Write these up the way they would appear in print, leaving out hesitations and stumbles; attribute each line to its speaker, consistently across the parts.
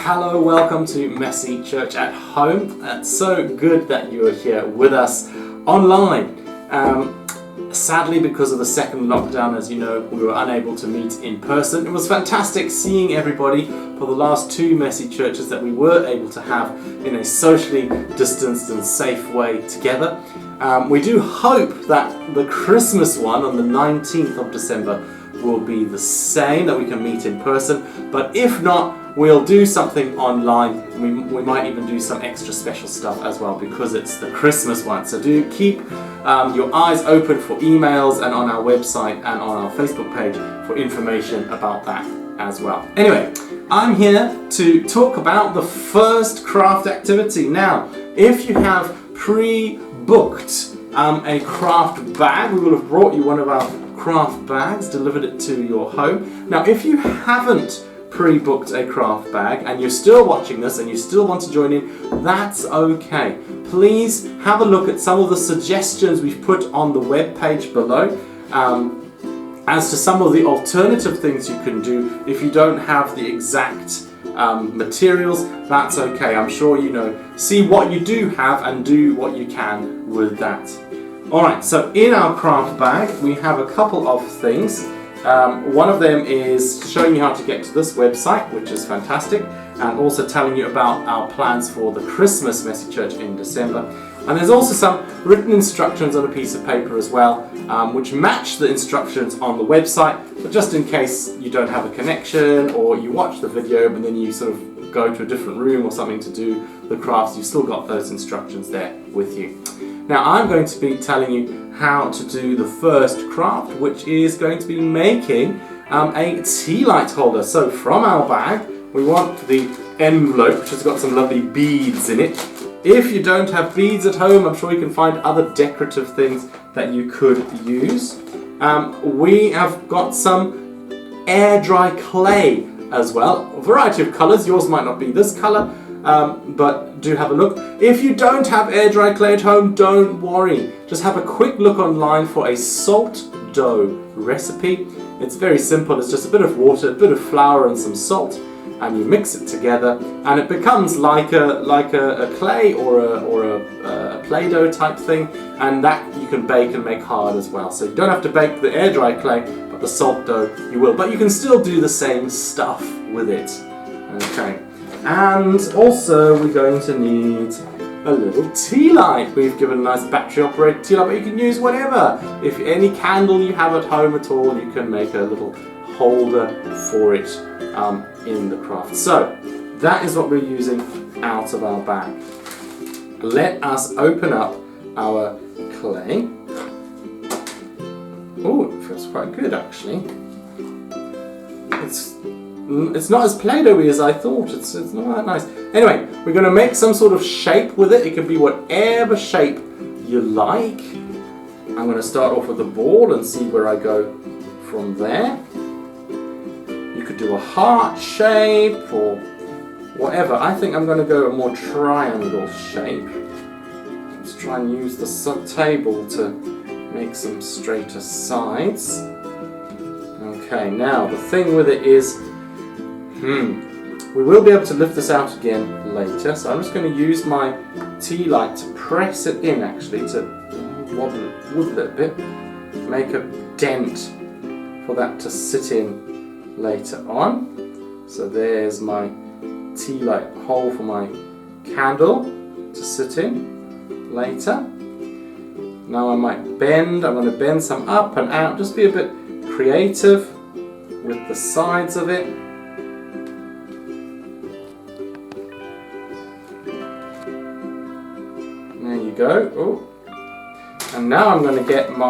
Speaker 1: Hello, welcome to Messy Church at Home. It's so good that you are here with us online. Sadly, because of the second lockdown, as you know, we were unable to meet in person. It was fantastic seeing everybody for the last two Messy Churches that we were able to have in a socially distanced and safe way together. We do hope that the Christmas one on the 19th of December will be the same, that we can meet in person. But if not, we'll do something online. We might even do some extra special stuff as well because it's the Christmas one. So do keep your eyes open for emails and on our website and on our Facebook page for information about that as well. Anyway, I'm here to talk about the first craft activity. Now, if you have pre-booked a craft bag, we will have brought you one of our craft bags, delivered it to your home. Now, if you haven't pre-booked a craft bag and you're still watching this and you still want to join in, that's okay. Please have a look at some of the suggestions we've put on the web page below as to some of the alternative things you can do if you don't have the exact materials. That's okay. I'm sure you know. See what you do have and do what you can with that. Alright, so in our craft bag we have a couple of things. One of them is showing you how to get to this website, which is fantastic, and also telling you about our plans for the Christmas Messy Church in December. And there's also some written instructions on a piece of paper as well, which match the instructions on the website, but just in case you don't have a connection or you watch the video but then you sort of go to a different room or something to do the crafts, you've still got those instructions there with you. Now I'm going to be telling you how to do the first craft, which is going to be making a tea light holder. So from our bag we want the envelope, which has got some lovely beads in it. If you don't have beads at home, I'm sure you can find other decorative things that you could use. We have got some air dry clay as well, a variety of colours. Yours might not be this colour, but do have a look. If you don't have air dry clay at home, don't worry. Just have a quick look online for a salt dough recipe. It's very simple. It's just a bit of water, a bit of flour and some salt, and you mix it together and it becomes like a clay or a Play-Doh type thing, and that you can bake and make hard as well. So you don't have to bake the air dry clay, but the salt dough you will. But you can still do the same stuff with it. Okay. And also we're going to need a little tea light. We've given a nice battery operated tea light, but you can use whatever. If any candle you have at home at all, you can make a little holder for it in the craft. So that is what we're using out of our bag. Let us open up our clay. Oh, it feels quite good actually. It's not as Play-Doh-y as I thought. It's not that nice. Anyway, we're going to make some sort of shape with it. It can be whatever shape you like. I'm going to start off with a ball and see where I go from there. You could do a heart shape or whatever. I think I'm going to go a more triangle shape. Let's try and use the table to make some straighter sides. Okay, now the thing with it is, we will be able to lift this out again later, so I'm just going to use my tea light to press it in actually, to wobble it a bit, make a dent for that to sit in later on. So there's my tea light hole for my candle to sit in later. Now I might bend, I'm going to bend some up and out, just be a bit creative with the sides of it. There you go. Oh. And now I'm going to get some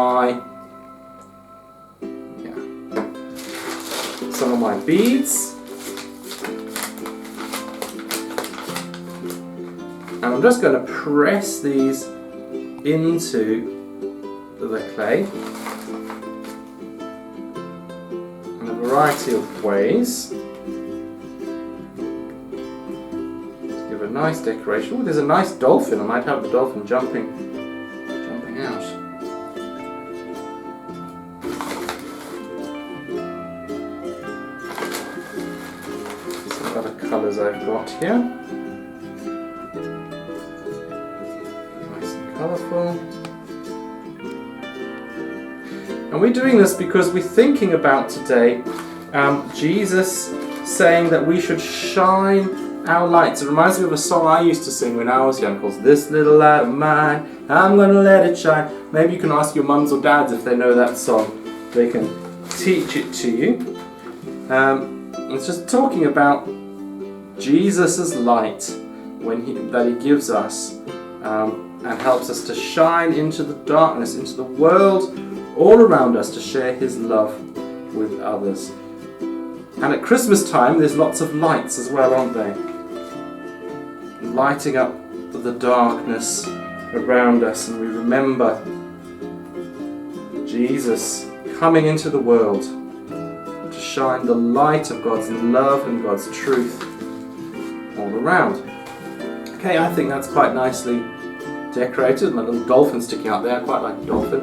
Speaker 1: of my beads. And I'm just going to press these into the clay in a variety of ways. Give a nice decoration. Oh, there's a nice dolphin. I might have the dolphin jumping out. Just got a colours I've got here. Nice and colourful. And we're doing this because we're thinking about today Jesus saying that we should shine our lights. It reminds me of a song I used to sing when I was young called "This Little Light of Mine, I'm Gonna Let It Shine." Maybe you can ask your mums or dads if they know that song. They can teach it to you. It's just talking about Jesus' light that He gives us and helps us to shine into the darkness, into the world all around us, to share His love with others. And at Christmas time there's lots of lights as well, aren't they? Lighting up the darkness around us, and we remember Jesus coming into the world to shine the light of God's love and God's truth all around. Okay, I think that's quite nicely decorated. My little dolphin sticking out there, I quite like a dolphin.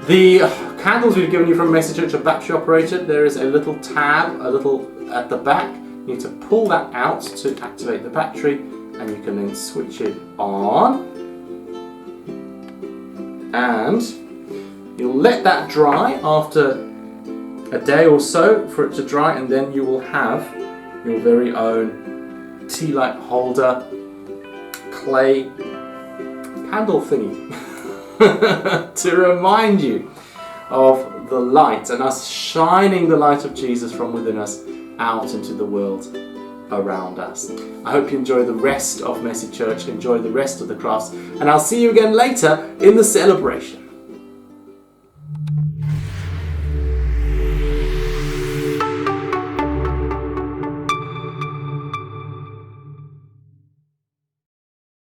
Speaker 1: The candles we've given you from Message Church are battery operated. There is a little tab, at the back. You need to pull that out to activate the battery, and you can then switch it on. And you'll let that dry after a day or so for it to dry, and then you will have your very own tea light holder clay candle thingy to remind you of the light and us shining the light of Jesus from within us out into the world around us. I hope you enjoy the rest of Message Church, enjoy the rest of the crafts, and I'll see you again later in the celebration.